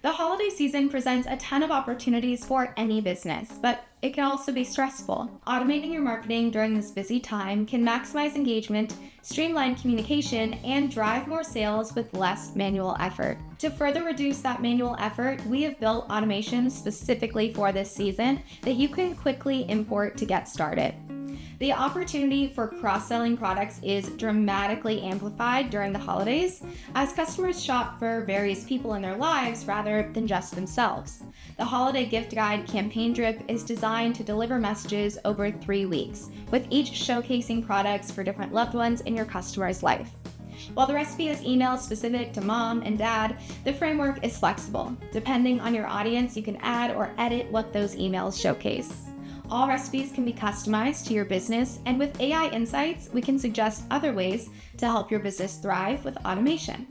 The holiday season presents a ton of opportunities for any business, but it can also be stressful. Automating your marketing during this busy time can maximize engagement, streamline communication, and drive more sales with less manual effort. To further reduce that manual effort, we have built automations specifically for this season that you can quickly import to get started. The opportunity for cross-selling products is dramatically amplified during the holidays as customers shop for various people in their lives rather than just themselves. The holiday gift guide campaign drip is designed to deliver messages over 3 weeks, with each showcasing products for different loved ones in your customer's life. While the recipe is email specific to mom and dad, the framework is flexible. Depending on your audience, you can add or edit what those emails showcase. All recipes can be customized to your business, and with AI insights, we can suggest other ways to help your business thrive with automation.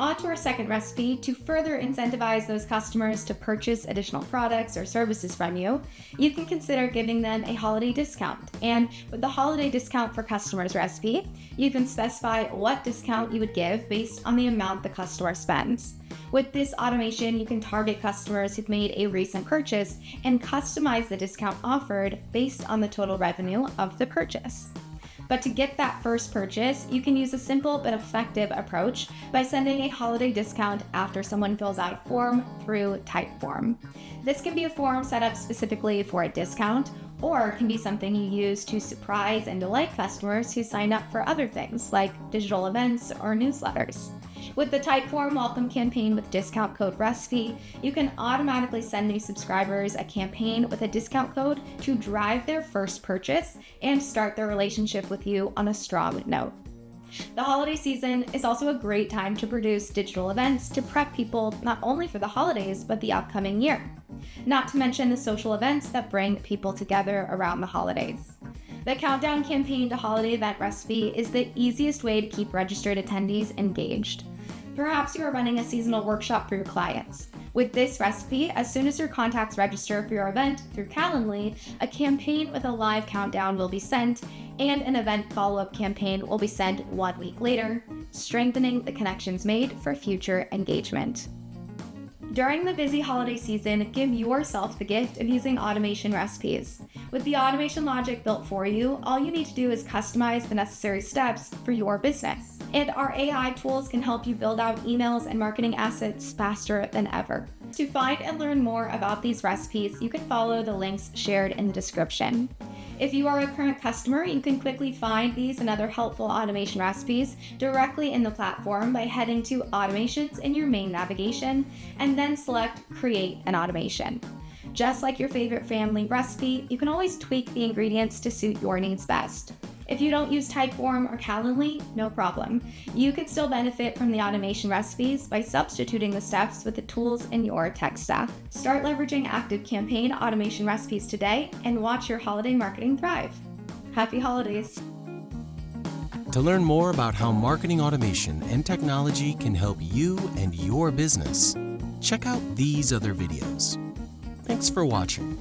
On to our second recipe. To further incentivize those customers to purchase additional products or services from you, you can consider giving them a holiday discount. And with the holiday discount for customers recipe, you can specify what discount you would give based on the amount the customer spends. With this automation, you can target customers who've made a recent purchase and customize the discount offered based on the total revenue of the purchase. But to get that first purchase, you can use a simple but effective approach by sending a holiday discount after someone fills out a form through Typeform. This can be a form set up specifically for a discount, or can be something you use to surprise and delight customers who sign up for other things like digital events or newsletters. With the Typeform welcome campaign with discount code recipe, you can automatically send new subscribers a campaign with a discount code to drive their first purchase and start their relationship with you on a strong note. The holiday season is also a great time to produce digital events to prep people not only for the holidays, but the upcoming year. Not to mention the social events that bring people together around the holidays. The countdown campaign to holiday event recipe is the easiest way to keep registered attendees engaged. Perhaps you are running a seasonal workshop for your clients. With this recipe, as soon as your contacts register for your event through Calendly, a campaign with a live countdown will be sent, and an event follow-up campaign will be sent 1 week later, strengthening the connections made for future engagement. During the busy holiday season, give yourself the gift of using automation recipes. With the automation logic built for you, all you need to do is customize the necessary steps for your business. And our AI tools can help you build out emails and marketing assets faster than ever. To find and learn more about these recipes, you can follow the links shared in the description. If you are a current customer, you can quickly find these and other helpful automation recipes directly in the platform by heading to Automations in your main navigation and then select Create an Automation. Just like your favorite family recipe, you can always tweak the ingredients to suit your needs best. If you don't use Typeform or Calendly, no problem. You can still benefit from the automation recipes by substituting the steps with the tools in your tech stack. Start leveraging active campaign automation recipes today and watch your holiday marketing thrive. Happy holidays. To learn more about how marketing automation and technology can help you and your business, check out these other videos. Thanks for watching.